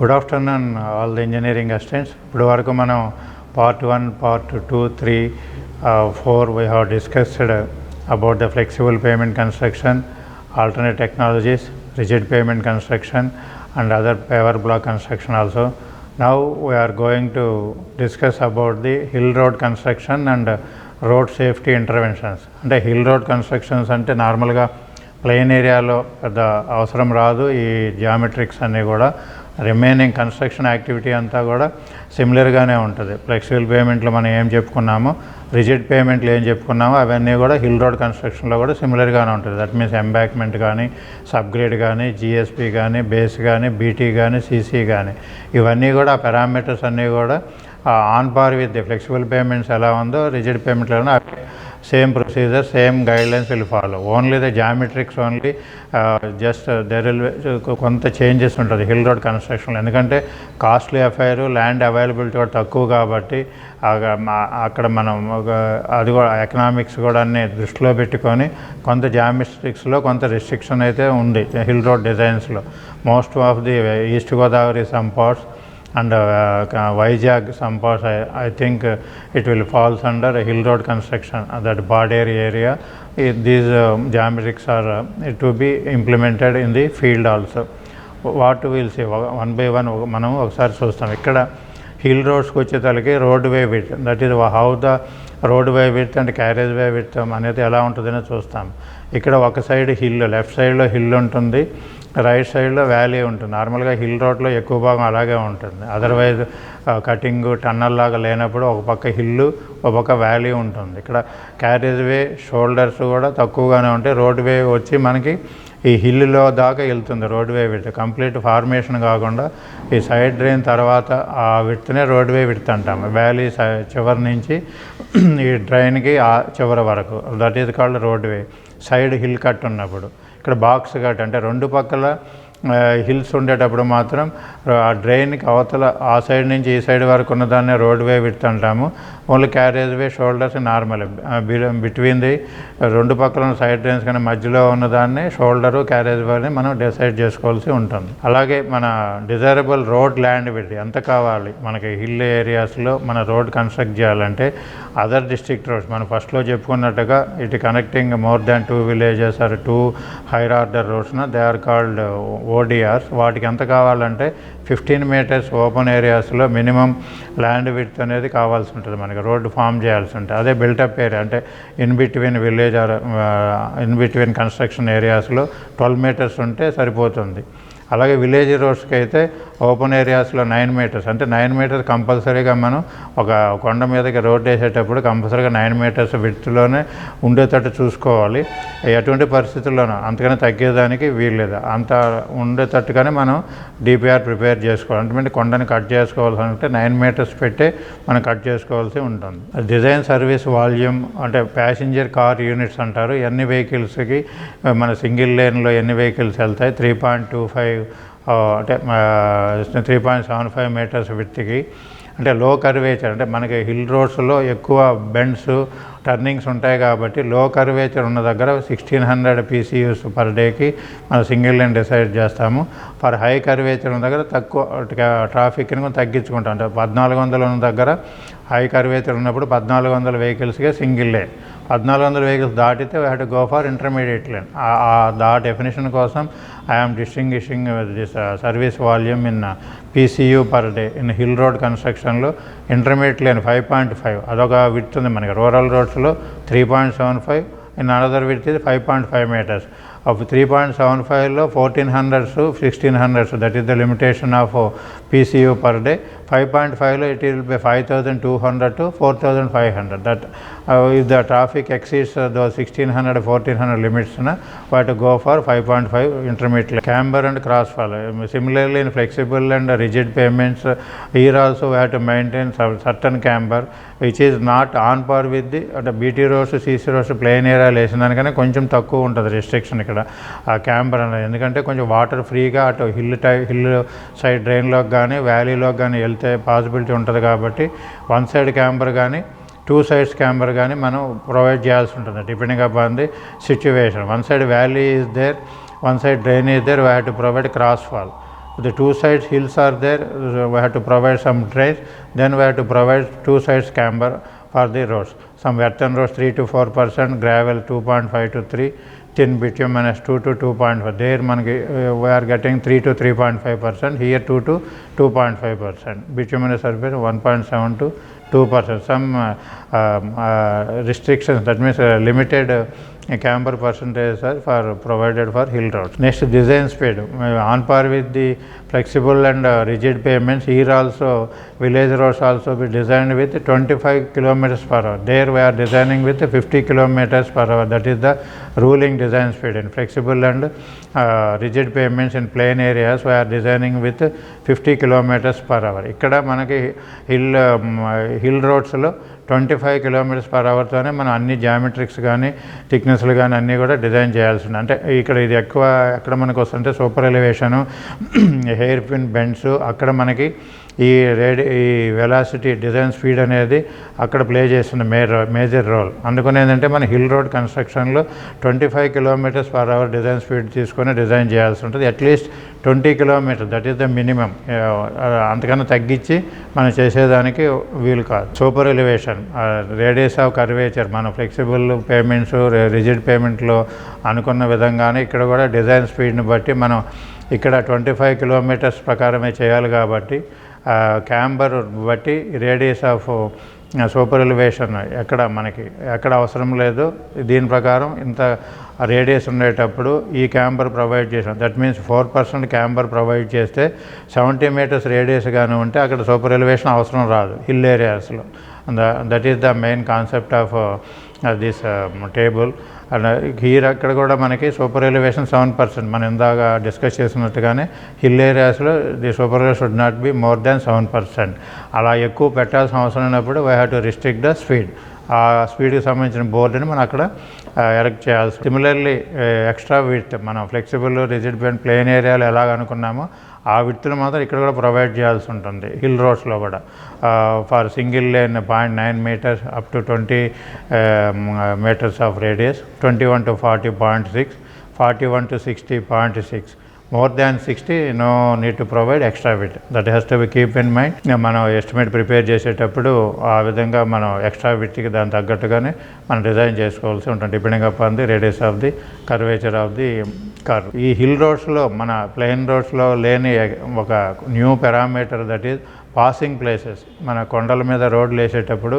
Good afternoon, all the engineering assistants. ఇప్పుడు వరకు మనం part 1, part 2, 3, 4 we have discussed about the flexible payment construction, alternate technologies, rigid payment construction and other paver block construction also. Now we are going to discuss about the hill road construction and road safety interventions. అంటే hill road constructions అంటే నార్మల్గా plain ఏరియాలో పెద్ద అవసరం రాదు. ఈ జియోమెట్రిక్స్ అన్నీ కూడా రిమైనింగ్ కన్స్ట్రక్షన్ యాక్టివిటీ అంతా కూడా సిమిలర్గానే ఉంటుంది. ఫ్లెక్సిబుల్ పేమెంట్లు మనం ఏం చెప్పుకున్నామో, రిజిడ్ పేమెంట్లు ఏం చెప్పుకున్నామో అవన్నీ కూడా హిల్ రోడ్ కన్స్ట్రక్షన్లో కూడా సిమిలర్గానే ఉంటుంది. దట్ మీన్స్ ఎంబాక్మెంట్ కానీ, సబ్గ్రేడ్ కానీ, జిఎస్పి కానీ, బేస్ కానీ, బీటీ కానీ, సీసీ కానీ ఇవన్నీ కూడా ఆ పారామీటర్స్ అన్నీ కూడా on par with the flexible payments ఎలా ఉందో రిజిడ్ పేమెంట్లలో same procedure, same guidelines will follow. Only the geometrics only just there will కొంత చేంజెస్ ఉంటుంది హిల్ రోడ్ కన్స్ట్రక్షన్లో. ఎందుకంటే కాస్ట్లీ అఫైర్, ల్యాండ్ అవైలబిలిటీ కూడా తక్కువ కాబట్టి అక్కడ మనం అది కూడా ఎకనామిక్స్ కూడా అన్ని దృష్టిలో పెట్టుకొని కొంత జామెట్రిక్స్లో కొంత రిస్ట్రిక్షన్ అయితే ఉంది హిల్ రోడ్ డిజైన్స్లో. Most of the east Godavari some parts and Vizag some parts I think it will falls under hill road construction, that border area. These geometrics are to be implemented in the field also. What we will see one by one మనం ఒకసారి చూస్తాం. ఇక్కడ hill రోడ్స్కి వచ్చేసరికి road way width, that is how the road way width and carriage way width అనేది ఎలా ఉంటుందని చూస్తాం. ఇక్కడ ఒక సైడ్ హిల్, లెఫ్ట్ సైడ్లో హిల్ ఉంటుంది, రైట్ సైడ్లో వ్యాలీ ఉంటుంది. నార్మల్గా హిల్ రోడ్లో ఎక్కువ భాగం అలాగే ఉంటుంది. అదర్వైజ్ కటింగ్ టన్నల్ లాగా లేనప్పుడు ఒక పక్క హిల్లు, ఒక పక్క వ్యాలీ ఉంటుంది. ఇక్కడ క్యారేజ్ వే, షోల్డర్స్ కూడా తక్కువగానే ఉంటాయి. రోడ్ వే వచ్చి మనకి ఈ హిల్లో దాకా వెళ్తుంది రోడ్ వే విడ్త్. కంప్లీట్ ఫార్మేషన్ కాకుండా ఈ సైడ్ డ్రైన్ తర్వాత ఆ విడ్త్నే రోడ్ వే విడ్త్ అంటాము. వ్యాలీ చివరి నుంచి ఈ డ్రైన్కి ఆ చివరి వరకు, that is called road way. Side hill cut ఉన్నప్పుడు, ఇక్కడ బాక్స్ కట్ అంటే రెండు పక్కల హిల్స్ ఉండేటప్పుడు మాత్రం ఆ డ్రైన్కి అవతల ఆ సైడ్ నుంచి ఈ సైడ్ వరకు ఉన్నదాన్ని రోడ్ వే విడ్త్ అంటాము. Only carriage way, shoulders normal. Between the రెండు పక్కల ఉన్న సైడ్ డ్రైన్స్ కానీ మధ్యలో ఉన్నదాన్ని షోల్డరు, క్యారేజ్ వేని మనం డిసైడ్ చేసుకోవాల్సి ఉంటుంది. అలాగే మన డిజైరబుల్ రోడ్ ల్యాండ్ విడ్త్ ఎంత కావాలి మనకి హిల్ ఏరియాస్లో మన రోడ్ కన్స్ట్రక్ట్ చేయాలంటే, అదర్ డిస్ట్రిక్ట్ రోడ్స్ మనం ఫస్ట్లో చెప్పుకున్నట్టుగా ఇటు connecting more than 2 villages or 2 higher order రోడ్స్న దే ఆర్ కాల్డ్ ఓడిఆర్స్. వాటికి ఎంత కావాలంటే 15 meters ఓపెన్ ఏరియాస్లో మినిమం ల్యాండ్ విడ్త్ అనేది కావాల్సి ఉంటుంది మనకి, రోడ్డు ఫామ్ చేయాల్సి ఉంటుంది. అదే బిల్టప్ ఏరియా అంటే in between village or in between construction ఏరియాస్లో 12 meters ఉంటే సరిపోతుంది. అలాగే విలేజ్ రోడ్స్కి అయితే ఓపెన్ ఏరియాస్లో 9 meters, అంటే 9 meters కంపల్సరీగా మనం ఒక కొండ మీదకి రోడ్ వేసేటప్పుడు కంపల్సరీగా 9 meters విడ్త్లోనే ఉండేటట్టు చూసుకోవాలి. ఎటువంటి పరిస్థితుల్లోనూ అంతకన్నా తగ్గేదానికి వీల్లేదు. అంత ఉండేటట్టుగానే మనం డిపిఆర్ ప్రిపేర్ చేసుకోవాలి. అంటే కొండని కట్ చేసుకోవాల్సి అంటే 9 meters పెట్టే మనం కట్ చేసుకోవాల్సి ఉంటుంది. డిజైన్ సర్వీస్ వాల్యూమ్ అంటే ప్యాసింజర్ కార్ యూనిట్స్ అంటారు. ఎన్ని వెహికల్స్కి మన సింగిల్ లేన్లో ఎన్ని వెహికల్స్ వెళ్తాయి, 3.25 అంటే 3.75 meters విడ్త్కి. అంటే లో కర్వేచర్ అంటే మనకి హిల్ రోడ్స్లో ఎక్కువ బెండ్స్, టర్నింగ్స్ ఉంటాయి కాబట్టి లో కర్వేచర్ ఉన్న దగ్గర 1600 PCUs పర్ డేకి మనం సింగిల్ లైన్ డిసైడ్ చేస్తాము. ఫర్ హై కర్వేచర్ ఉన్న దగ్గర తక్కువ ట్రాఫిక్ని తగ్గించుకుంటాం. అంటే 1400 ఉన్న దగ్గర హై కర్వేచర్ ఉన్నప్పుడు 1400 వెహికల్స్కే సింగిల్ లేన్. 1400 వెహికల్స్ దాటితే we have to go for intermediate lane. ఆ డెఫినేషన్ కోసం I'm distinguishing this service volume in PCU per day in hill road కన్స్ట్రక్షన్లో. ఇంటర్మీడియట్ లేన్ 5.5 అదొక విడ్త్ ఉంది మనకి. రూరల్ రోడ్స్లో 3.75, ఇన్ అనదర్ విడ్త్ ఇది 5.5 meters. Of 3.75లో 1400s, 1600s, that is the limitation of PCU per day. 5.5లో it will be 5200 to 4500. That if the traffic exceeds those 1600, 1400 limits, we have to go for 5.5 intermediate. Camber and crossfall. Similarly in flexible and rigid payments, here also we have to maintain certain camber which is not on par with the BT roads, CC roads, plain area లేసినానికనే కొంచెం తక్కువ ఉంటుంది restriction ఇక్కడ ఆ camber అనేది. ఎందుకంటే కొంచెం water ఫ్రీగా అటు హిల్ సైడ్ డ్రైన్లోకి కానీ వ్యాలీలోకి కానీ వెళ్తే పాసిబిలిటీ ఉంటుంది కాబట్టి వన్ సైడ్ క్యాంబర్ కానీ 2 sides క్యాంబర్ కానీ మనం ప్రొవైడ్ చేయాల్సి ఉంటుంది depending upon the situation. One side valley is there, one side drain is there, we have to provide cross fall. the two sides hills are there, we have to provide some trails, then we have to provide two sides camber for the roads. Some earthen roads 3 to 4%, gravel 2.5 to 3, thin bituminous 2 to 2.5. There we are getting 3 to 3.5%, here 2 to 2.5%. Bituminous surface 1.7 to 2%. Some restrictions, that means limited camber percentages are provided for hill roads. Next, design speed. On par with the flexible and rigid pavements, here also village roads also be designed with 25 kilometers per hour. There we are designing with 50 kilometers per hour. That is the ruling design speed. In flexible and rigid pavements in plain areas, we are designing with 50 kilometers per hour. ikkada manaki hill roads lo 25 kilometers per hour తోనే మనం అన్ని జామెట్రిక్స్ కానీ థిక్నెస్లు కానీ అన్నీ కూడా design చేయాల్సి ఉంది. అంటే ఇక్కడ ఇది ఎక్కువ ఎక్కడ మనకు వస్తుంటే super elevation, hair pin bends, అక్కడ మనకి ఈ వెలాసిటీ డిజైన్ స్పీడ్ అనేది అక్కడ ప్లే చేస్తుంది మేజర్ రోల్. అందుకని ఏంటంటే మన హిల్ రోడ్ కన్స్ట్రక్షన్లో 25 kilometers per hour design speed తీసుకొని డిజైన్ చేయాల్సి ఉంటుంది. At least 20 kilometers, that is the minimum. అంతకన్నా తగ్గించి మనం చేసేదానికి వీలు కాదు. Super elevation, radius of curvature, మన ఫ్లెక్సిబుల్ పేమెంట్స్ రిజిడ్ పేమెంట్లో అనుకున్న విధంగానే ఇక్కడ కూడా డిజైన్ స్పీడ్ని బట్టి మనం ఇక్కడ 25 kilometers ప్రకారమే చేయాలి. కాబట్టి క్యాంబర్ బట్టి రేడియస్ ఆఫ్ సూపర్ ఎలివేషన్ ఎక్కడ అవసరం లేదు. దీని ప్రకారం ఇంత రేడియస్ ఉండేటప్పుడు ఈ క్యాంబర్ ప్రొవైడ్ చేసాం. దట్ మీన్స్ 4% క్యాంబర్ ప్రొవైడ్ చేస్తే 70 meters రేడియస్ కానీ ఉంటే అక్కడ సూపర్ ఎలివేషన్ అవసరం రాదు హిల్ ఏరియాస్లో. That is the main concept of this table. And here అక్కడ కూడా మనకి సూపర్ ఎలివేషన్ 7%. మనం ఇందాక డిస్కస్ చేసినట్టుగానే హిల్ ఏరియాస్లో the super elevation should not be more than 7%. అలా ఎక్కువ పెట్టాల్సిన అవసరం ఉన్నప్పుడు we have to restrict the speed. ఆ స్పీడ్కి సంబంధించిన బోర్డుని మనం అక్కడ ఎరెక్ట్ చేయాల్సి. సిమిలర్లీ ఎక్స్ట్రా విడ్త్, మనం ఫ్లెక్సిబుల్ రిజిడ్ ప్లేన్ ఏరియాలో ఎలాగ అనుకున్నామో ఆ విడ్త్ను మాత్రం ఇక్కడ కూడా ప్రొవైడ్ చేయాల్సి ఉంటుంది హిల్ రోడ్స్లో కూడా. For single lane 0.9 meters up to 20 meters of radius, 21 to 40 0.6, 41 to 60 0.6. more than 60 no need to provide extra width. That has to be keep in mind. మనం ఎస్టిమేట్ ప్రిపేర్ చేసేటప్పుడు ఆ విధంగా మనం ఎక్స్ట్రా విడ్త్కి దాని తగ్గట్టుగానే మనం డిజైన్ చేసుకోవాల్సి ఉంటుంది, depending upon the radius of the curvature of the curve. ఈ హిల్ రోడ్స్లో మన ప్లెయిన్ రోడ్స్లో లేని ఒక new parameter, that is passing places. మన కొండల మీద రోడ్లు వేసేటప్పుడు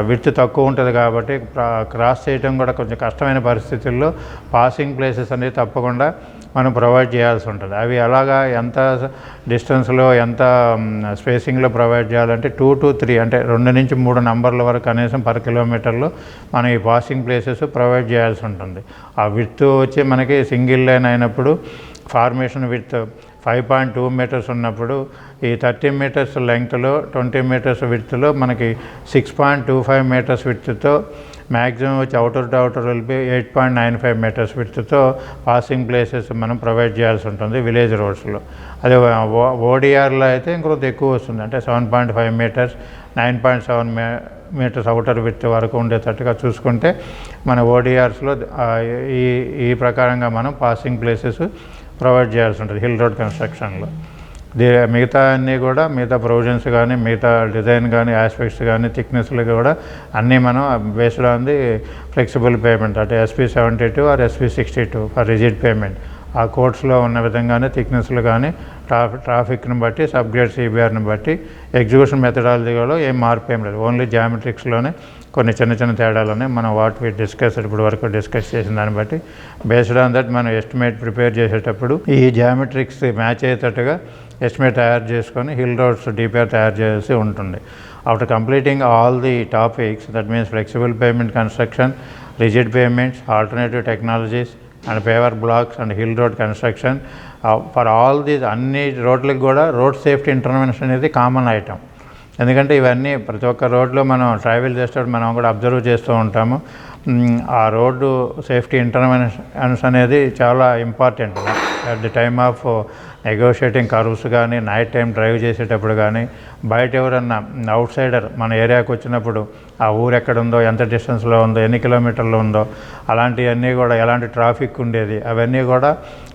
విడ్త్ తక్కువ ఉంటుంది కాబట్టి క్రాస్ చేయడం కూడా కొంచెం కష్టమైన పరిస్థితుల్లో పాసింగ్ ప్లేసెస్ అనేది తప్పకుండా మనం ప్రొవైడ్ చేయాల్సి ఉంటుంది. అవి అలాగా ఎంత డిస్టెన్స్లో ఎంత స్పేసింగ్లో ప్రొవైడ్ చేయాలంటే 2 to 3 అంటే 2 నుంచి 3 నంబర్ల వరకు కనీసం పర్ కిలోమీటర్లో మనం ఈ పాసింగ్ ప్లేసెస్ ప్రొవైడ్ చేయాల్సి ఉంటుంది. ఆ విడ్త్ వచ్చి మనకి సింగిల్ లైన్ అయినప్పుడు ఫార్మేషన్ విడ్త్ 5.2 meters ఉన్నప్పుడు ఈ 30 meters లెంగ్త్లో 20 meters విడ్త్లో మనకి 6.25 meters విడ్త్తో మ్యాక్సిమం వచ్చి అవుటర్ టు అవుటర్ వెళ్ళి 8.95 meters విడ్త్తో పాసింగ్ ప్లేసెస్ మనం ప్రొవైడ్ చేయాల్సి ఉంటుంది విలేజ్ రోడ్స్లో. అదే ఓడిఆర్లో అయితే ఇంకొంత ఎక్కువ వస్తుంది, అంటే 7.5 meters 9.7 meters అవుటర్ విడ్త్ వరకు ఉండేటట్టుగా చూసుకుంటే మన ఓడిఆర్స్లో ఈ ప్రకారంగా మనం పాసింగ్ ప్లేసెస్ ప్రొవైడ్ చేయాల్సి ఉంటుంది హిల్ రోడ్ కన్స్ట్రక్షన్లో. మిగతా అన్నీ కూడా మిగతా ప్రొవిజన్స్ కానీ మిగతా డిజైన్ కానీ ఆస్పెక్ట్స్ కానీ థిక్నెస్లు కూడా అన్నీ మనం based on the flexible payment, అంటే SP72 are SP62 for rigid payment. ఆ కోడ్స్లో ఉన్న విధంగానే థిక్నెస్లు కానీ ట్రాఫిక్ని బట్టి సబ్గ్రేడ్ CBRని బట్టి ఎగ్జిక్యూషన్ మెథడాలజీలో ఏం మార్పు ఏం లేదు, ఓన్లీ జామెట్రిక్స్లోనే కొన్ని చిన్న చిన్న తేడాలని మనం వాటి డిస్కస్ ఇప్పుడు వరకు డిస్కస్ చేసిన దాన్ని బట్టి బేస్డ్ ఆన్ దట్ మనం ఎస్టిమేట్ ప్రిపేర్ చేసేటప్పుడు ఈ జామెట్రిక్స్ మ్యాచ్ అయ్యేటట్టుగా ఎస్టిమేట్ తయారు చేసుకొని హిల్ రోడ్స్ DPR తయారు చేయాల్సి ఉంటుంది. After completing all the topics, that means flexible payment construction, rigid payments, alternative technologies and paver blocks and hill road construction, for all these అన్ని రోడ్లకు కూడా రోడ్ సేఫ్టీ ఇంటర్వెన్షన్ అనేది common item. ఎందుకంటే ఇవన్నీ ప్రతి ఒక్క రోడ్లో మనం ట్రావెల్ చేసేటప్పుడు మనం కూడా అబ్జర్వ్ చేస్తూ ఉంటాము. ఆ రోడ్డు సేఫ్టీ ఇంటర్వెన్షన్స్ అనేది చాలా important at the time of negotiating curves కానీ, నైట్ టైం డ్రైవ్ చేసేటప్పుడు కానీ, బయట ఎవరన్నా అవుట్ సైడర్ మన ఏరియాకి వచ్చినప్పుడు ఆ ఊరు ఎక్కడ ఉందో, ఎంత డిస్టెన్స్లో ఉందో, ఎన్ని కిలోమీటర్లు ఉందో, అలాంటివన్నీ కూడా ఎలాంటి ట్రాఫిక్ ఉండేది, అవన్నీ కూడా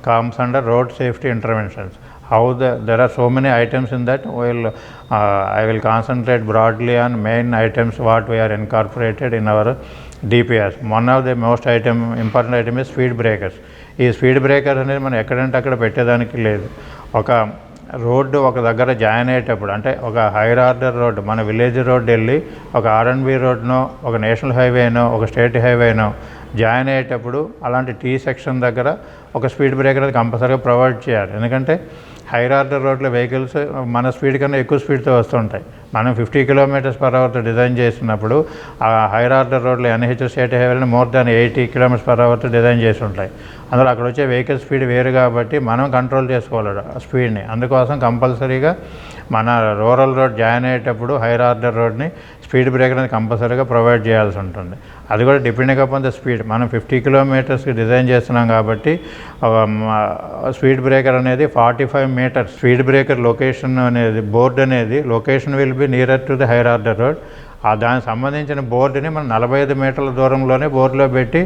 comes under road safety interventions. how there are so many items in that. I will concentrate broadly on main items what we are incorporated in our DPS. One of the most important item is speed breakers. ఈ speed breaker అనేది మనం ఎక్కడంటే అక్కడ పెట్టేదానికి లేదు. ఒక road ఒక దగ్గర జాయిన్ అయ్యేటప్పుడు, అంటే ఒక హైర్ ఆర్డర్ రోడ్డు, మన విలేజ్ రోడ్డు వెళ్ళి ఒక ఆర్ఎన్బి రోడ్నో, ఒక నేషనల్ హైవేనో, ఒక స్టేట్ హైవేనో జాయిన్ అయ్యేటప్పుడు అలాంటి టీ సెక్షన్ దగ్గర ఒక స్పీడ్ బ్రేకర్ అది కంపల్సరీగా ప్రొవైడ్ చేయాలి. ఎందుకంటే హైర్ ఆర్డర్ రోడ్లో వెహికల్స్ మన స్పీడ్ కన్నా ఎక్కువ స్పీడ్తో వస్తుంటాయి. మనం 50 km/hతో డిజైన్ చేసినప్పుడు ఆ హైర్ ఆర్డర్ రోడ్లో ఎన్హెచ్ స్టేట్ హైవేలను మోర్ దాన్ 80 km/hతో డిజైన్ చేసి ఉంటాయి. అందులో అక్కడ వచ్చే వెహికల్ స్పీడ్ వేరు కాబట్టి మనం కంట్రోల్ చేసుకోవాలి ఆ స్పీడ్ని. అందుకోసం కంపల్సరీగా మన రూరల్ రోడ్ జాయిన్ అయ్యేటప్పుడు హైర్ ఆర్డర్ రోడ్ని స్పీడ్ బ్రేకర్ అనేది కంపల్సరీగా ప్రొవైడ్ చేయాల్సి ఉంటుంది. అది కూడా డిపెండింగ్ అపాన్ ద స్పీడ్. మనం 50 km/hకి డిజైన్ చేస్తున్నాం కాబట్టి స్పీడ్ బ్రేకర్ అనేది 45 meters. స్పీడ్ బ్రేకర్ లొకేషన్ అనేది బోర్డు అనేది location will be nearer to the higher order road. దానికి సంబంధించిన బోర్డుని మనం 45 మీటర్ల దూరంలోనే బోర్డులో పెట్టి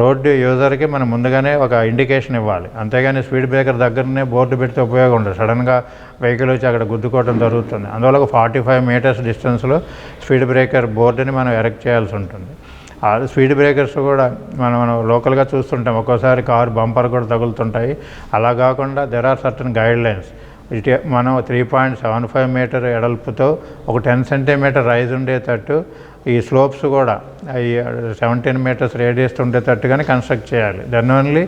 రోడ్డు యూజర్కి మనం ముందుగానే ఒక ఇండికేషన్ ఇవ్వాలి. అంతేగాని స్పీడ్ బ్రేకర్ దగ్గరనే బోర్డు పెడితే ఉపయోగం ఉండదు. సడన్గా వెహికల్ వచ్చి అక్కడ గుద్దుకోవడం జరుగుతుంది. అందువల్ల ఒక 45 meters డిస్టెన్స్లో స్పీడ్ బ్రేకర్ బోర్డుని మనం ఎరెక్ట్ చేయాల్సి ఉంటుంది. ఆ స్పీడ్ బ్రేకర్స్ కూడా మనం లోకల్గా చూస్తుంటాం. ఒక్కోసారి కారు బంపర్ కూడా తగులుతుంటాయి. అలా కాకుండా there are certain guide lines. మనం 3.75 meter ఎడల్పుతో ఒక 10 centimeter రైజ్ ఉండేటట్టు ఈ స్లోప్స్ కూడా ఈ 17 meters రేడియస్ ఉండేటట్టుగానే కన్స్ట్రక్ట్ చేయాలి. దెన్ ఓన్లీ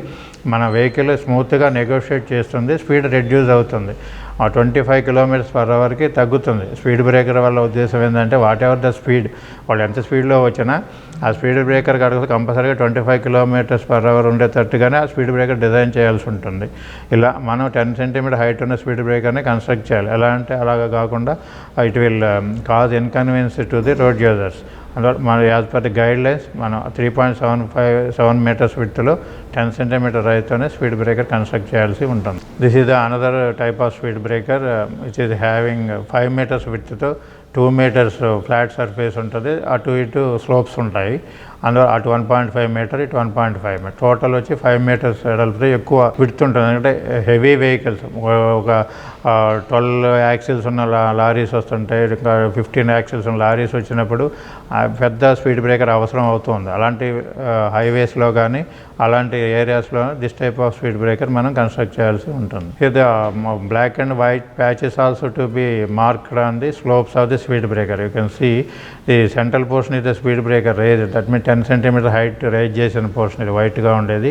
మన వెహికల్ స్మూత్గా నెగోషియేట్ చేస్తుంది, స్పీడ్ రెడ్యూస్ అవుతుంది. 25 km/hకి తగ్గుతుంది. స్పీడ్ బ్రేకర్ వల్ల ఉద్దేశం ఏంటంటే వాట్ ఎవర్ ద స్పీడ్, వాళ్ళు ఎంత స్పీడ్లో వచ్చినా ఆ స్పీడ్ బ్రేకర్ కడుగుతూ కంపల్సరీగా 25 km/h ఉండేటట్టుగానే ఆ స్పీడ్ బ్రేకర్ డిజైన్ చేయాల్సి ఉంటుంది. ఇలా మనం 10 centimeter హైట్ ఉన్న స్పీడ్ బ్రేకర్ని కన్స్ట్రక్ట్ చేయాలి. ఎలా అంటే అలాగా కాకుండా it will cause inconvenience to the road users. అందువల్ల మన as per the guide lines మనం 3.7 meters విడ్త్లో 10 centimeter రైతోనే స్పీడ్ బ్రేకర్ కన్స్ట్రక్ట్ చేయాల్సి ఉంటుంది. This is the another type of speed breaker which is having 5 meters విడ్త్తో 2 meters ఫ్లాట్ సర్ఫేస్ ఉంటుంది. అటు ఇటు స్లోప్స్ ఉంటాయి. అందులో అటు 1.5 meter, ఇటు 1.5 meter. టోటల్ వచ్చి 5 meters ఎడల్పుతో ఎక్కువ విడ్త్ ఉంటుంది. ఎందుకంటే హెవీ వెహికల్స్ ఒక 12 axles ఉన్న లారీస్ వస్తుంటాయి, ఇంకా 15 axles ఉన్న లారీస్ వచ్చినప్పుడు పెద్ద స్పీడ్ బ్రేకర్ అవసరం అవుతుంది. అలాంటి హైవేస్లో కానీ అలాంటి ఏరియాస్లో this type of speed breaker మనం కన్స్ట్రక్ట్ చేయాల్సి ఉంటుంది. ఇది black and white patches also to be marked on the slopes of the speed breaker. You can see the central portion is the speed breaker raise. That mean 10 centimeter height raise చేసిన portion ఇది వైట్గా ఉండేది.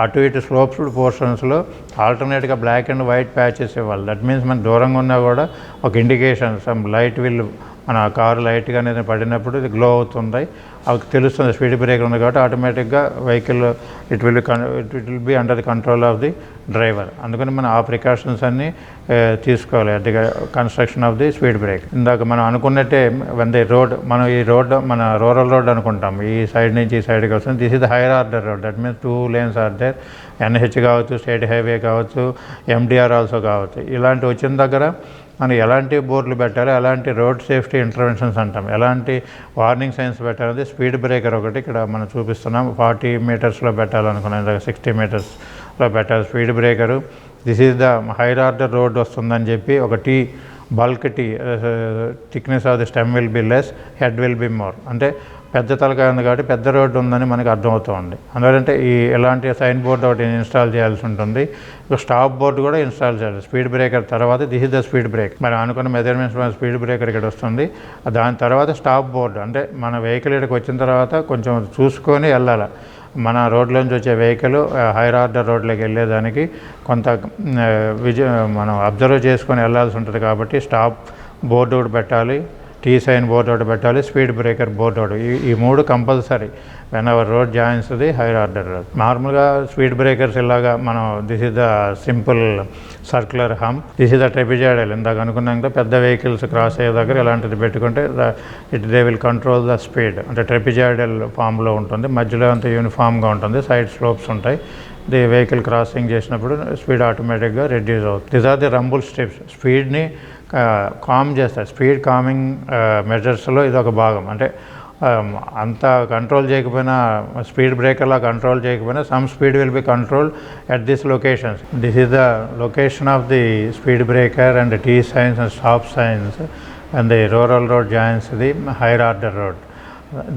అటు ఇటు sloped పోర్షన్స్లో ఆల్టర్నేట్గా black and white patches ఇవ్వాలి. That means మన దూరంగా ఉన్నా కూడా ఒక ఇండికేషన్, సమ్ లైట్ విల్ మన కారు లైట్గా అనేది పడినప్పుడు ఇది గ్లో అవుతుంది, అవి తెలుస్తుంది స్పీడ్ బ్రేకర్ ఉంది కాబట్టి ఆటోమేటిక్గా vehicle it will be under the control of the driver. అందుకని మనం ఆ ప్రికాషన్స్ అన్నీ తీసుకోవాలి at the construction of the speed break. ఇందాక మనం అనుకున్నట్టే వన్ ది రోడ్, మనం ఈ రోడ్ మన రూరల్ రోడ్ అనుకుంటాం, ఈ సైడ్ నుంచి ఈ సైడ్కి వస్తుంది. This is the higher order road. That means 2 lanes are there. NH కావచ్చు, స్టేట్ హైవే కావచ్చు, ఎండిఆర్ ఆల్సో కావచ్చు. ఇలాంటి వచ్చిన దగ్గర మనం ఎలాంటి బోర్డులు పెట్టాలి, ఎలాంటి రోడ్ సేఫ్టీ ఇంటర్వెన్షన్స్ అంటాం, ఎలాంటి వార్నింగ్ సైన్స్ పెట్టాలి. స్పీడ్ బ్రేకర్ ఒకటి ఇక్కడ మనం చూపిస్తున్నాం. 40 metersలో పెట్టాలనుకున్నాం, 60 metersలో పెట్టాలి speed breaker. This is the higher order road వస్తుందని చెప్పి ఒక bulk thickness of the stem will be less, head will be more. అంటే పెద్ద తలకాయ ఉంది కాబట్టి పెద్ద రోడ్డు ఉందని మనకు అర్థమవుతుంది. అందువలంటే ఈ ఎలాంటి సైన్ బోర్డు ఒకటి ఇన్స్టాల్ చేయాల్సి ఉంటుంది. స్టాప్ బోర్డు కూడా ఇన్స్టాల్ చేయాలి స్పీడ్ బ్రేకర్ తర్వాత. This is the speed break. మనం అనుకున్న మెజర్మెంట్స్ మన స్పీడ్ బ్రేకర్ ఇక్కడ వస్తుంది. దాని తర్వాత స్టాప్ బోర్డు, అంటే మన వెహికల్ ఇక్కడికి వచ్చిన తర్వాత కొంచెం చూసుకొని వెళ్ళాలి. మన రోడ్లోంచి వచ్చే వెహికల్ హైర్ ఆర్డర్ రోడ్లోకి వెళ్ళేదానికి కొంత మనం అబ్జర్వ్ చేసుకొని వెళ్ళాల్సి ఉంటుంది. కాబట్టి స్టాప్ బోర్డు ఒకటి పెట్టాలి, సైన్ బోర్డు ఒకటి పెట్టాలి, స్పీడ్ బ్రేకర్ బోర్డు ఒకటి. ఈ 3 compulsory when our road joins the higher order road. నార్మల్గా స్పీడ్ బ్రేకర్స్ ఇలాగా మనం this is the simple circular hump, this is the trapezoidal. ఇందాక అనుకున్నాక పెద్ద వెహికల్స్ క్రాస్ అయ్యే దగ్గర ఇలాంటిది పెట్టుకుంటే they will control the speed. అంటే ట్రెపిజాయిడల్ ఫామ్లో ఉంటుంది, మధ్యలో అంతా యూనిఫామ్గా ఉంటుంది, సైడ్ స్లోప్స్ ఉంటాయి. ది వెహికల్ క్రాసింగ్ చేసినప్పుడు స్పీడ్ ఆటోమేటిక్గా రెడ్యూస్ అవుతుంది. This are the rumble steps. స్పీడ్ని కామ్ చేస్తారు. స్పీడ్ కామింగ్ మెజర్స్లో ఇది ఒక భాగం. అంటే అంతా కంట్రోల్ చేయకపోయినా స్పీడ్ బ్రేకర్లా కంట్రోల్ చేయకపోయినా some speed will be controlled at this locations. This is the location of the speed breaker and the T signs and stop signs and the rural road joins the higher order road.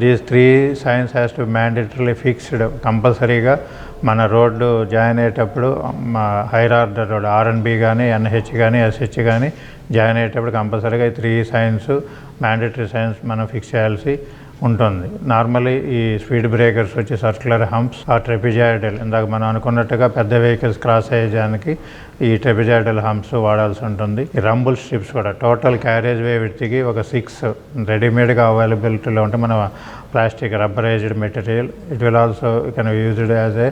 These three signs has to be mandatorily fixed కంపల్సరీగా మన road join అయ్యేటప్పుడు hire order road R&B కానీ NH కానీ SH కానీ join అయ్యేటప్పుడు కంపల్సరీగా ఈ 3 science mandatory science మనం ఫిక్స్ చేయాల్సి ఉంటుంది. నార్మల్లీ ఈ స్పీడ్ బ్రేకర్స్ వచ్చి సర్క్యులర్ హంప్స్ ఆ ట్రెపిజాయిడల్ ఇందాక మనం అనుకున్నట్టుగా పెద్ద వెహికల్స్ క్రాస్ అయ్యేదానికి ఈ ట్రెపిజాయిడల్ హంప్స్ వాడాల్సి ఉంటుంది. ఈ రంబుల్ స్ట్రిప్స్ కూడా టోటల్ క్యారేజ్ వే విడ్త్కి ఒక 6 రెడీమేడ్గా అవైలబిలిటీలో ఉంటే మన plastic rubberised material it will also can used as a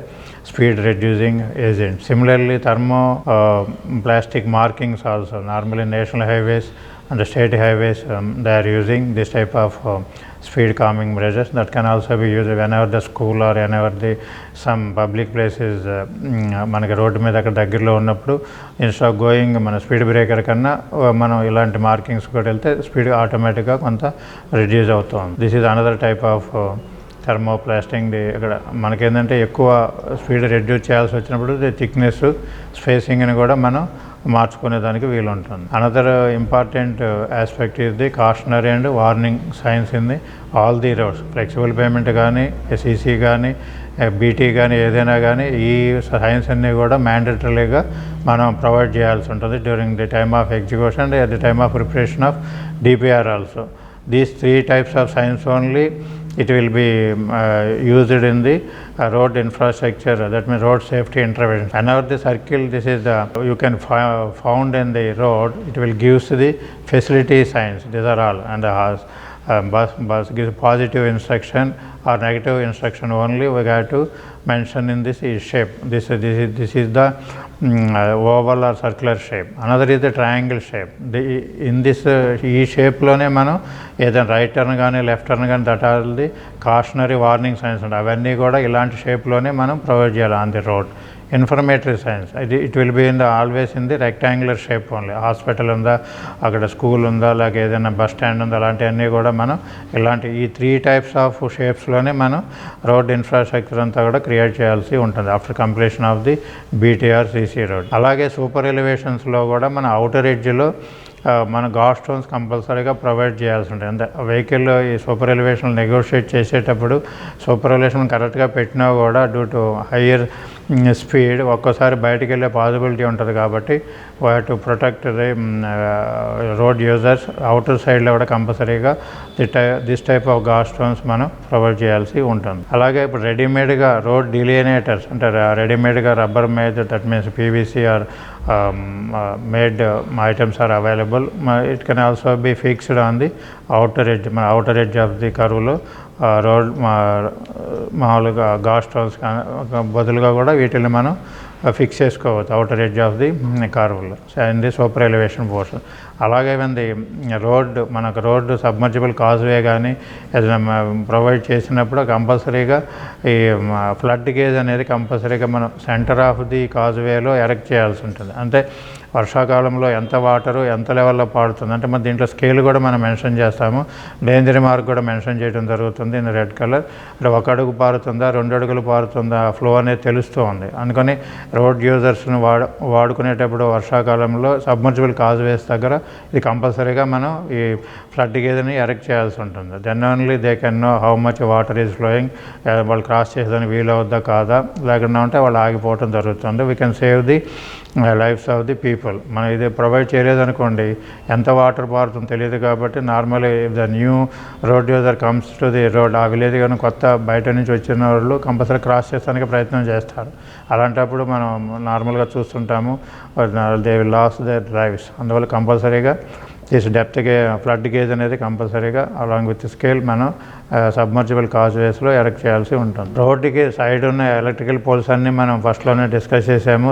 speed reducing agent. Similarly, thermo plastic markings also normally national highways and the state highways they are using this type of speed calming measures that can also be used whenever the school or whenever the some public places మనకి road మీద అక్కడ దగ్గరలో ఉన్నప్పుడు instead of going మన speed breaker కన్నా మనం ఇలాంటి markings కూడా వెళ్తే స్పీడ్ ఆటోమేటిక్గా కొంత రిడ్యూస్ అవుతుంది. This is another type of thermoplastic. ఇక్కడ మనకేంటంటే ఎక్కువ స్పీడ్ రెడ్యూస్ చేయాల్సి వచ్చినప్పుడు థిక్నెస్ స్పేసింగ్ని కూడా మనం మార్చుకునేదానికి వీలు ఉంటుంది. Another important aspect is the cautionary and warning signs in the all the roads. Flexible payment కానీ ఎస్ఈసి కానీ బీటీ కానీ ఏదైనా కానీ ఈ సైన్స్ అన్నీ కూడా మ్యాండేటరీగా మనం ప్రొవైడ్ చేయాల్సి ఉంటుంది during the time of execution and at the time of preparation of DPR also. These 3 types of signs only it will be used in the road infrastructure, that means road safety intervention. Whenever the circle this is the you can found in the road, it will gives the facility signs. These are all, and the bus gives positive instruction or negative instruction only we have to mention in this shape. This is the oval or circular shape. Another is the triangle shape. In this ఈ షేప్లోనే మనం ఏదైనా right turn కానీ left turn కానీ that are the cautionary warning signs ఉంటాయి. అవన్నీ కూడా ఇలాంటి షేప్లోనే మనం ప్రొవైడ్ చేయాలి on the road. Informatory signs it will be in the always in the rectangular shape only. Hospital ఉందా, అక్కడ స్కూల్ ఉందా, లేక ఏదైనా బస్ స్టాండ్ ఉందా, అలాంటివన్నీ కూడా మనం ఇలాంటి ఈ 3 టైప్స్ ఆఫ్ షేప్స్లోనే మనం రోడ్ ఇన్ఫ్రాస్ట్రక్చర్ అంతా కూడా క్రియేట్ చేయాల్సి ఉంటుంది after completion of the BTR CC road. అలాగే సూపర్ ఎలివేషన్స్లో కూడా మన అవుటర్ ఎడ్జ్లో మన ఘాట్ స్టోన్స్ కంపల్సరీగా ప్రొవైడ్ చేయాల్సి ఉంటుంది. అంటే వెహికల్ ఈ సూపర్ ఎలివేషన్ నెగోషియేట్ చేసేటప్పుడు సూపర్ ఎలివేషన్ కరెక్ట్గా పెట్టినా కూడా డ్యూ టు హయ్యర్ స్పీడ్ ఒక్కోసారి బయటికి వెళ్ళే పాసిబిలిటీ ఉంటుంది. కాబట్టి why to protect the road users outer సైడ్లో కూడా కంపల్సరీగా this type of ghat stones మనం ప్రొవైడ్ చేయాల్సి ఉంటుంది. అలాగే ఇప్పుడు రెడీమేడ్గా రోడ్ డిలినేటర్స్ అంటే రెడీమేడ్గా rubber made that means PVC or made items are available. It can also be fixed on the outer edge of the curve లో రోడ్ మామూలుగా ఘాట్ స్టోన్స్ బదులుగా కూడా వీటిని మనం ఫిక్స్ చేసుకోవచ్చు అవుటర్ ఎడ్జ్ ఆఫ్ ది కర్వ్లో in the super elevation portion. అలాగే మనకు రోడ్డు సబ్మర్జిబుల్ కాజ్వే కానీ ఏదైనా ప్రొవైడ్ చేసినప్పుడు కంపల్సరీగా ఈ ఫ్లడ్ గేజ్ అనేది కంపల్సరీగా మనం సెంటర్ ఆఫ్ ది కాజ్వేలో ఎరెక్ట్ చేయాల్సి ఉంటుంది. అంటే వర్షాకాలంలో ఎంత వాటరు ఎంత లెవెల్లో పాడుతుంది అంటే మన దీంట్లో స్కేల్ కూడా మనం మెన్షన్ చేస్తాము. డేంజర్ మార్క్ కూడా మెన్షన్ చేయడం జరుగుతుంది ఇన్ రెడ్ కలర్. అంటే 1 అడుగు పారుతుందా 2 అడుగులు పారుతుందా ఫ్లో అనేది తెలుస్తూ ఉంది. అందుకని రోడ్ యూజర్స్ని వాడుకునేటప్పుడు వర్షాకాలంలో సబ్మర్జిబుల్ కాజ్వేస్ దగ్గర ఇది కంపల్సరీగా మనం ఈ ఫ్లడ్ గేజ్ని ఎరెక్ట్ చేయాల్సి ఉంటుంది. Then only they can know how much water is flowing. వాళ్ళు క్రాస్ చేసేదానికి వీలు అవుద్దా కాదా, లేకుండా ఉంటే వాళ్ళు ఆగిపోవడం జరుగుతుంది. We can save the lifes of the people. మనం ఇది ప్రొవైడ్ చేయలేదనుకోండి ఎంత వాటర్ పారుతుందో తెలియదు. కాబట్టి normally if the new road user comes to the road ఆ విలేజ్ కానీ కొత్త బయట నుంచి వచ్చిన వాళ్ళు కంపల్సరీ క్రాస్ చేస్తానికి ప్రయత్నం చేస్తారు. అలాంటప్పుడు మనం నార్మల్గా చూస్తుంటాము they will lose their drives. అందువల్ల కంపల్సరీగా దిస్ డెప్త్గా ఫ్లడ్ గేజ్ అనేది కంపల్సరీగా అలాంగ్ విత్ స్కేల్ మనం సబ్మర్జిబుల్ కాజ్వేస్లో ఎరెక్ట్ చేయాల్సి ఉంటుంది. రోడ్డుకి సైడ్ ఉన్న ఎలక్ట్రికల్ పోల్స్ అన్నీ మనం ఫస్ట్లోనే డిస్కస్ చేసాము.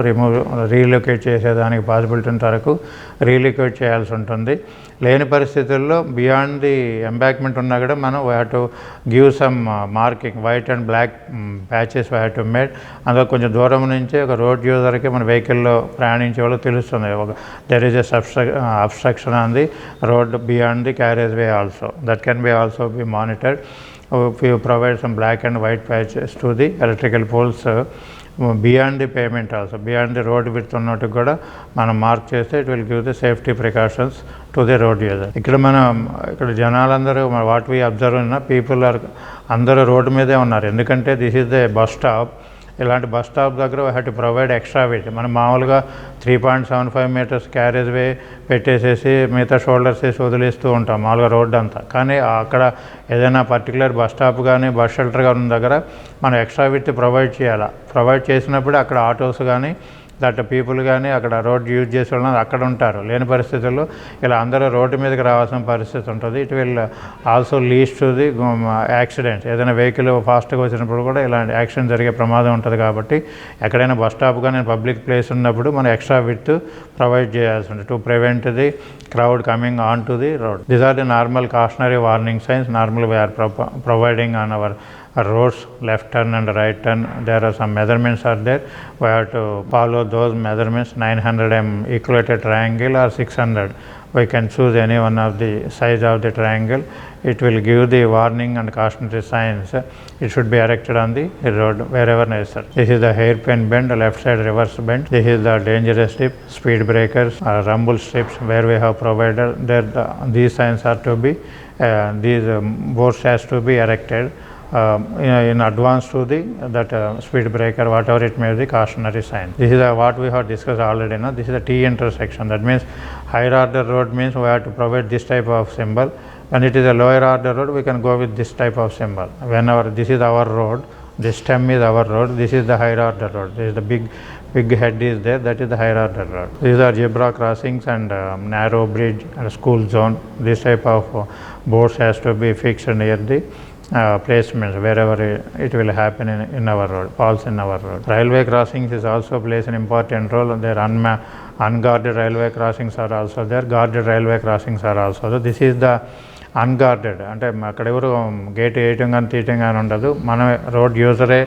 రీలొకేట్ చేసేదానికి పాసిబిలిటీ వరకు రీలొకేట్ చేయాల్సి ఉంటుంది. లేని పరిస్థితుల్లో బియాండ్ ది ఎంబాక్మెంట్ ఉన్నా కూడా మనం we have to give some marking white and black patches we have to made. అందులో కొంచెం దూరం నుంచి ఒక రోడ్ యూజర్కి మన వెహికల్లో ప్రయాణించే వాళ్ళకి తెలుస్తుంది there is a obstruction on the road beyond the carriageway also. That can be also be monitored. if you provide some black and white patches to the electrical poles beyond the pavement also, beyond the road width ఉన్నట్టు కూడా మనం mark చేస్తే it will give the safety precautions to the road user. ఇక్కడ జనాలందరూ what we observe అయినా people are అందరూ road మీదే ఉన్నారు, ఎందుకంటే this is the bus stop. ఇలాంటి బస్ స్టాప్ దగ్గర we have to provide extra wait. మనం మామూలుగా 3.75 మీటర్స్ క్యారేజ్ వే పెట్టేసేసి మిగతా షోల్డర్స్ వేసి వదిలేస్తూ ఉంటాం మామూలుగా రోడ్డు అంతా. కానీ అక్కడ ఏదైనా పర్టికులర్ బస్ స్టాప్ కానీ బస్ షెల్టర్ కానీ ఉన్న దగ్గర మనం ఎక్స్ట్రా విత్ ప్రొవైడ్ చేయాలి. ప్రొవైడ్ చేసినప్పుడు అక్కడ ఆటోస్ కానీ దట్ పీపుల్ కానీ అక్కడ రోడ్ యూజ్ చేసే వాళ్ళు అక్కడ ఉంటారు. లేని పరిస్థితుల్లో ఇలా అందరూ రోడ్డు మీదకి రావాల్సిన పరిస్థితి ఉంటుంది. It will also leads to the accidents. ఏదైనా వెహికల్ ఫాస్ట్గా వచ్చినప్పుడు కూడా ఇలాంటి యాక్సిడెంట్ జరిగే ప్రమాదం ఉంటుంది. కాబట్టి ఎక్కడైనా బస్ స్టాప్ కానీ పబ్లిక్ ప్లేస్ ఉన్నప్పుడు మనం ఎక్స్ట్రా విత్ ప్రొవైడ్ చేయాల్సి ఉంటుంది to prevent the crowd coming on to the road. These are the normal cautionary warning signs. Normally we are providing on our roads, left turn and right turn. There are some measurements are there. We have to follow those measurements. 900 mm equilateral triangle or 600. We can choose any one of the size of the triangle. It will give the warning and cautionary signs. It should be erected on the road wherever necessary. This is the hairpin bend, left side reverse bend. This is the dangerous strip, speed breakers, rumble strips where we have provided that these signs are to be, these boards has to be erected in advance to the speed breaker, whatever it may be, cautionary sign. This is what we have discussed already. This is a T intersection. That means higher order road means we have to provide this type of symbol. When it is a lower order road, we can go with this type of symbol. Whenever this is our road, this stem is our road, this is the higher order road. This is the big head is there, that is the higher order road. These are zebra crossings and narrow bridge and school zone. This type of boards has to be fixed near the placements wherever it will happen in our road, falls in our road. Railway crossings is also plays an important role. There unguarded railway crossings are also there, guarded railway crossings are also there. This is the unguarded, అంటే అక్కడ ఎవరు gate వేయటం కానీ తీయటం కానీ ఉండదు. మనం road యూజరే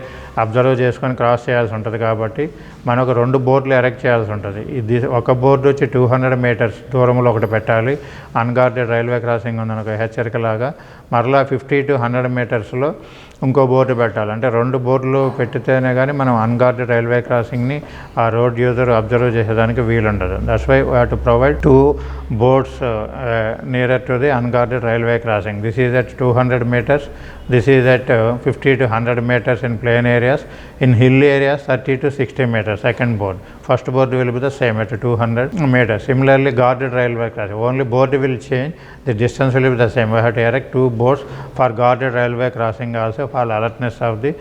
observe చేసుకొని క్రాస్ చేయాల్సి ఉంటుంది. కాబట్టి మనం ఒక 2 బోర్డులు ఎరెక్ట్ చేయాల్సి ఉంటుంది. ఇది ఒక బోర్డు వచ్చి 200 మీటర్స్ దూరంలో ఒకటి పెట్టాలి. అన్గార్డెడ్ రైల్వే క్రాసింగ్ ఉందని ఒక హెచ్చరికలాగా. మరలా 50 to 100 మీటర్స్లో ఇంకో బోర్డు పెట్టాలి. అంటే 2 బోర్డులు పెట్టితేనే కానీ మనం అన్గార్డెడ్ రైల్వే క్రాసింగ్ని ఆ రోడ్ యూజర్ అబ్జర్వ్ చేసేదానికి వీలుండదు. That's why we have to provide 2 boards nearer to the unguarded railway crossing. This is at 200 meters. This is at 50 to 100 meters in plain areas. In hill areas 30 to 60 meters. Second board. First board will be the same at 200 meters. Similarly, guarded railway crossing. Only board will change. The distance will be the same. We have to erect 2 boards for guarded railway crossing also for alertness of the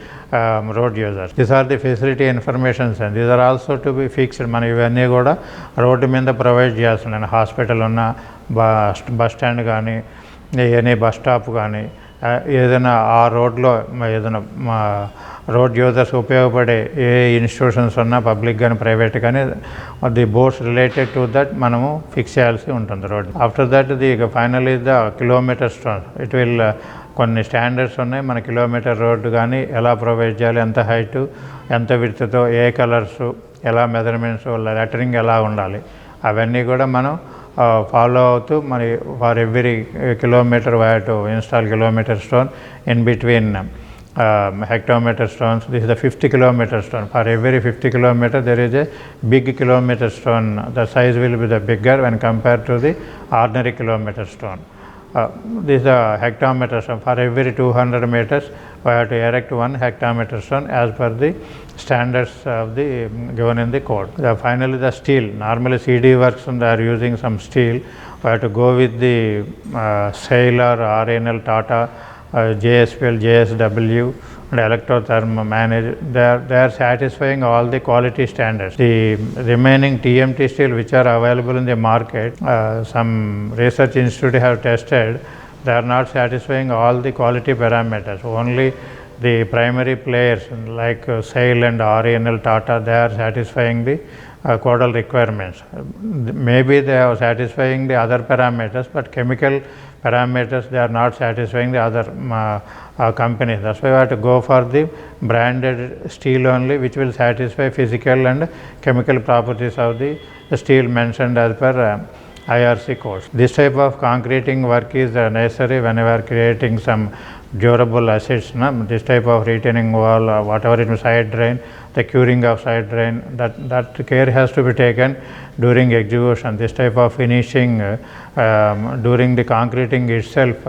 road users. These are the facility information and these are also to be fixed. మనం ఇవన్నీ కూడా road మీద provide చేయాల్సిన hospital ఉన్న bus stand కానీ any bus stop కానీ ఏదైనా ఆ రోడ్లో ఏదైనా రోడ్ యూజర్స్ ఉపయోగపడే ఏ ఇన్స్టిట్యూషన్స్ ఉన్నా పబ్లిక్ కానీ ప్రైవేట్ కానీ the boards related to that మనము ఫిక్స్ చేయాల్సి ఉంటుంది road. After that the final is the kilometre stone. It will కొన్ని స్టాండర్డ్స్ ఉన్నాయి. మన కిలోమీటర్ రోడ్డు కానీ ఎలా ప్రొవైడ్ చేయాలి, ఎంత హైటు, ఎంత విడ్త్తో, ఏ కలర్సు, ఎలా మెజర్మెంట్స్, లెటరింగ్ ఎలా ఉండాలి, అవన్నీ కూడా మనం ఫాలో అవుతూ మరి for every kilometre we have to install kilometre stone in between hectometer stones. This is the 50 kilometer stone. For every 50 kilometer there is a big kilometer stone. The size will be the bigger when compared to the ordinary kilometer stone. This is the hectometer stone. For every 200 meters we have to erect 1 hectometer stone as per the standards of the given in the code. Finally the steel. Normally CD works and they are using some steel. We have to go with the Sailor, RNL, Tata, JSPL, JSW and Electrotherm manage. They are satisfying all the quality standards. The remaining TMT steel which are available in the market, some research institute have tested, they are not satisfying all the quality parameters. Only the primary players like SAIL and RNL, Tata, they are satisfying the codal requirements. Maybe they are satisfying the other parameters, but chemical parameters they are not satisfying the other companies. That's why we have to go for the branded steel only, which will satisfy physical and chemical properties of the steel mentioned as per IRC codes. This type of concreting work is necessary when we are creating some durable assets. This type of retaining wall, whatever it is, side drain, the curing of side drain, that care has to be taken during execution. This type of finishing during the concreting itself,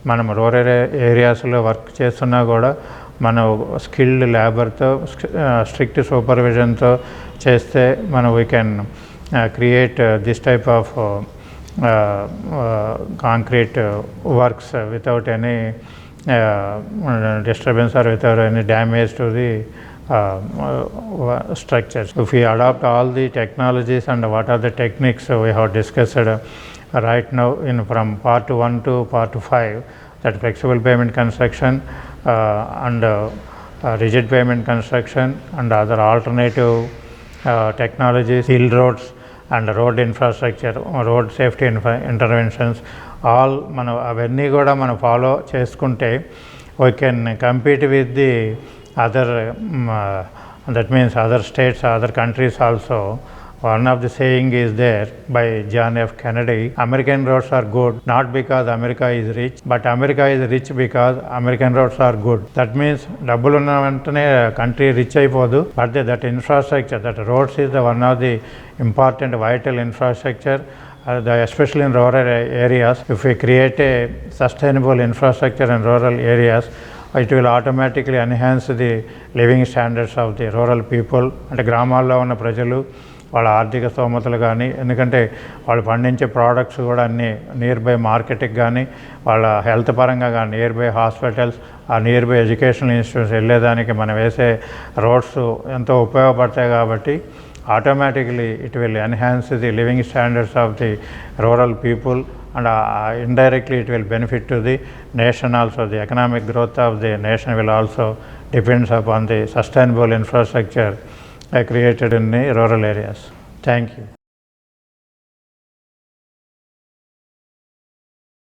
మనం rural ఏరియాస్లో work చేస్తున్నా కూడా మనం skilled లేబర్తో strict సూపర్విజన్తో చేస్తే మనం we can create this type of concrete works without any disturbance or without any damage to the structures. If we adopt all the technologies and what are the techniques we have discussed right now from part 1 to part 5, that flexible pavement construction and rigid pavement construction and other alternative technologies, hill roads and road infrastructure, road safety interventions, all మనం అవన్నీ కూడా మనం follow చేసుకుంటే we can compete with the other that means other states, other countries also. One of the saying is there by John F. Kennedy, American roads are good not because America is rich, but America is rich because American roads are good. That means డబ్బులు ఉన్న వెంటనే country rich అయిపోదు, but that infrastructure, that roads is the one of the important vital infrastructure, especially in rural areas. If we create a sustainable infrastructure in rural areas, it will automatically enhance the living standards of the rural people. అంటే గ్రామాల్లో ఉన్న ప్రజలు వాళ్ళ ఆర్థిక స్తోమతలు కానీ, ఎందుకంటే వాళ్ళు పండించే ప్రోడక్ట్స్ కూడా అన్నీ నియర్ బై మార్కెట్కి కానీ, వాళ్ళ హెల్త్ పరంగా కానీ నియర్ బై హాస్పిటల్స్, ఆ నియర్ బై ఎడ్యుకేషనల్ ఇన్స్టిట్యూట్స్ వెళ్ళేదానికి మనం వేసే రోడ్స్ ఎంతో ఉపయోగపడతాయి. కాబట్టి automatically it will enhance the living standards of the rural people, and indirectly it will benefit to the nation also. The economic growth of the nation will also depends upon the sustainable infrastructure created in the rural areas. Thank you.